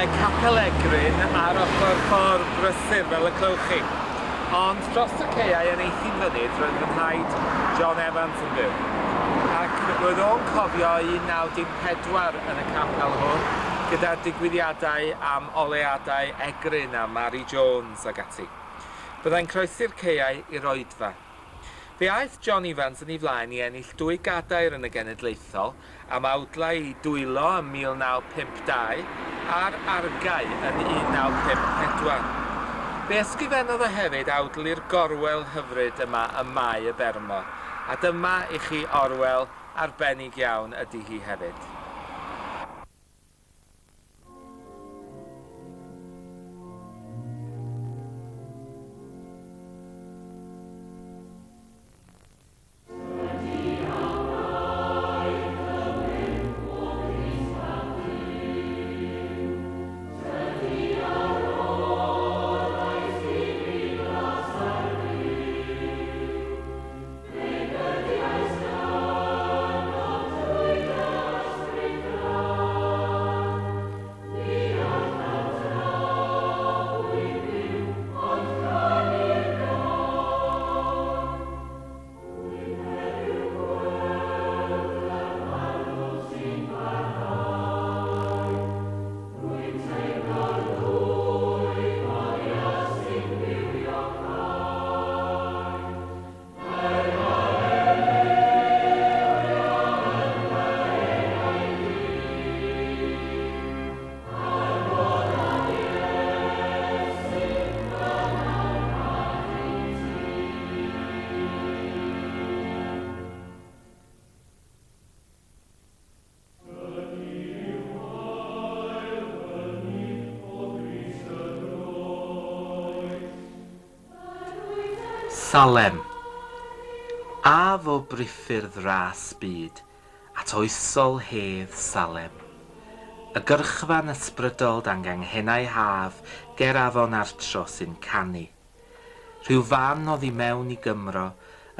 Mae capel Egryn ar ochr ffordd brysur fel y clywch chi. Ond dros y caeau yn eithin fynydd roedd fy nhaid John Evans yn byw. Ac roedd o'n cofio 1914 yn y capel hwn gyda'r digwyddiadau am oleadau Egryn a Mary Jones ag ati. Byddai'n croesi'r caeau i'r oedfa. Fe aeth John Evans yn ei flaen i ennill 2 gadair yn y genedlaethol am awdlau i dwylo ym 1952 a'r argau yn 1954. Fe ysgrifennodd o hefyd awdlu'r gorwel hyfryd yma ym Mae y Bermo, a dyma i chi orwel arbennig iawn ydy hi hefyd. Salem. A fo briffyrdd ras byd, at oesol hedd Salem. Y gyrchfan ysbrydol dan ganghennau haf ger afon Artro sy'n canu. Rhyw fan oddi mewn i Gymro,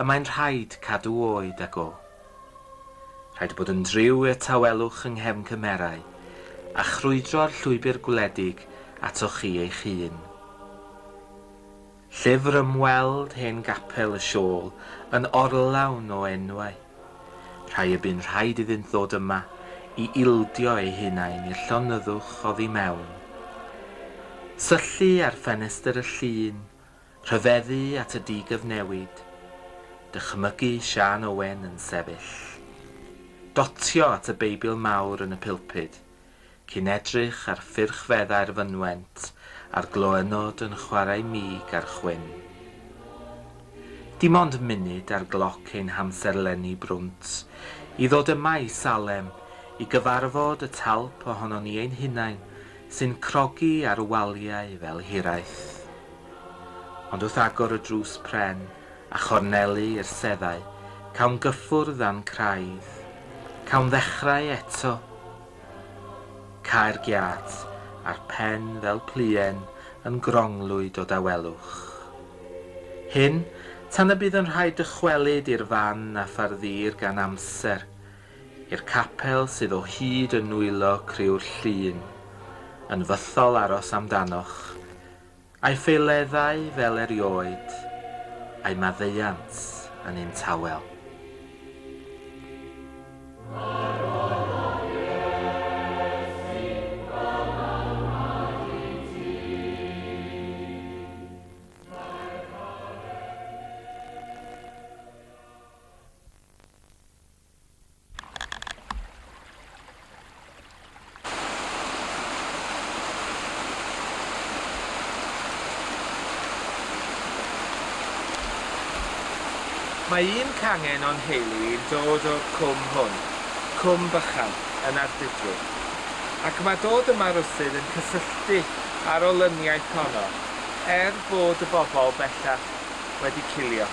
y mae'n rhaid cadw oed ag o. Rhaid bod yn driw i'r tawelwch yng nghefn cymerau, a chrwydro'r llwybr gwledig atoch chi eich hun. Llyfr ymweld hen gapel y siôl yn orlawn o enwau. Rhai y bu'n rhaid iddynt ddod yma i ildio eu hunain i'r llonyddwch oddi mewn. Syllu ar ffenestr y llun, rhyfeddu at y digyfnewid, dychmygu Siân Owen yn sefyll. Dotio at y Beibl mawr yn y pilpid, cyn edrych ar ffyrchfeddau'r fynwent a'r gloynod yn chwarae mig ar chwyn. Dim ond munud ar gloc ein hamserlenni brwnt, i ddod yma i Salem i gyfarfod y talp ohono ni ein hunain sy'n crogi ar waliau fel hiraeth. Ond wrth agor y drws pren a chornelu i'r seddau, cawn gyffwrdd a'n craidd, cawn ddechrau eto. Caer giat a'r pen fel plien yn gronglwyd o dawelwch. Hyn, tan y bydd yn rhaid dychwelyd i'r fan a pharddир gan amser, i'r capel sydd o hyd yn nwylo criw'r llun, yn fythol aros amdanoch, a'i ffeileddau fel erioed, a'i maddeuant yn un tawel. Mae un cangen o'n heulu yn dod o'r cwm hwn, cwm bychan yn Ardudwy, ac mae dod yma rwsyd yn cysylltu ar olyniaeth honno, bod y bobl bellach wedi cilio.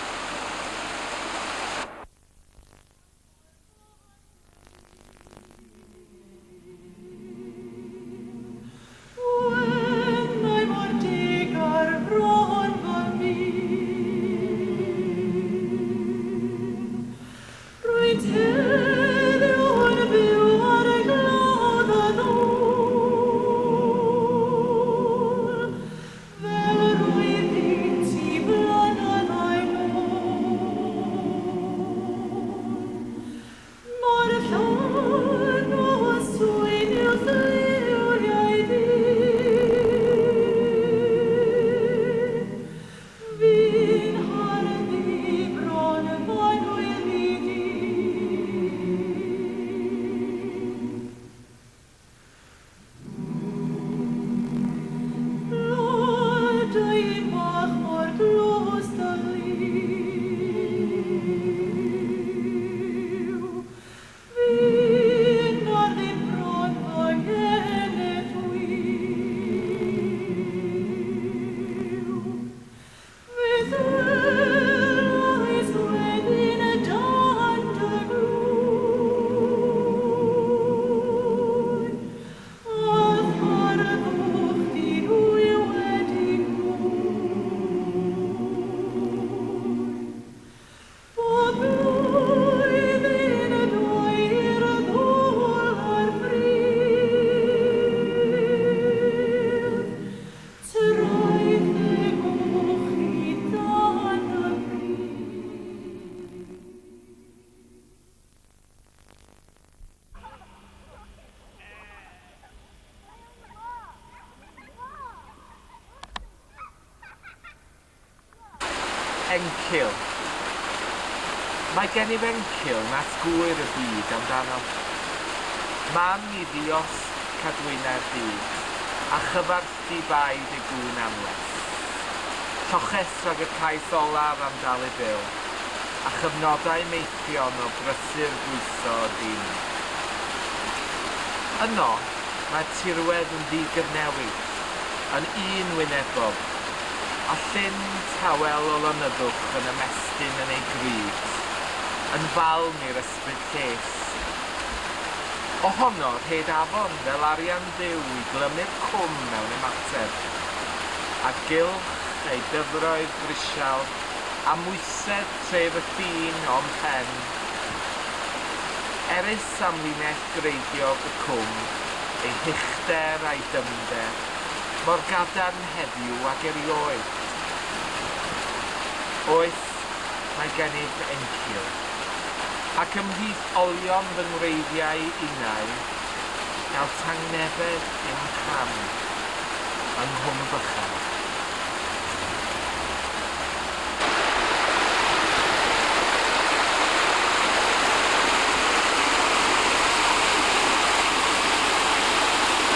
Encil. Mae gennyf encil na sgwyr y byd amdano. Mam I ddios cadwynau'r byd, a chyfarthdi baid ei gŵn amles. Lloches rhag y cais olaf am dal I byw, a chyfnodau meithion o brysur bwyso o dyn. Yno, mae tirwedd yn ddigyfnewid, yn un wynebob, a llyn tawel o lonyddwch yn ymestyn yn ei gryd, yn falm i'r ysbryd lles. Ohono rhed afon fel arian Dduw I glymu'r cwm mewn ymateb, a gylch ei dyfroedd grisial, a mwysedd tref y ffin o'n pen. Erys am linell greiddiog y cwm, ei hychter a'i dymder, mor gadarn heddiw ag erioed. Oes, mae gennyf encil, ac ymhlith olion fy ngwreiddiau unau, gael tangnefedd dim cam, yng nghwm bychan.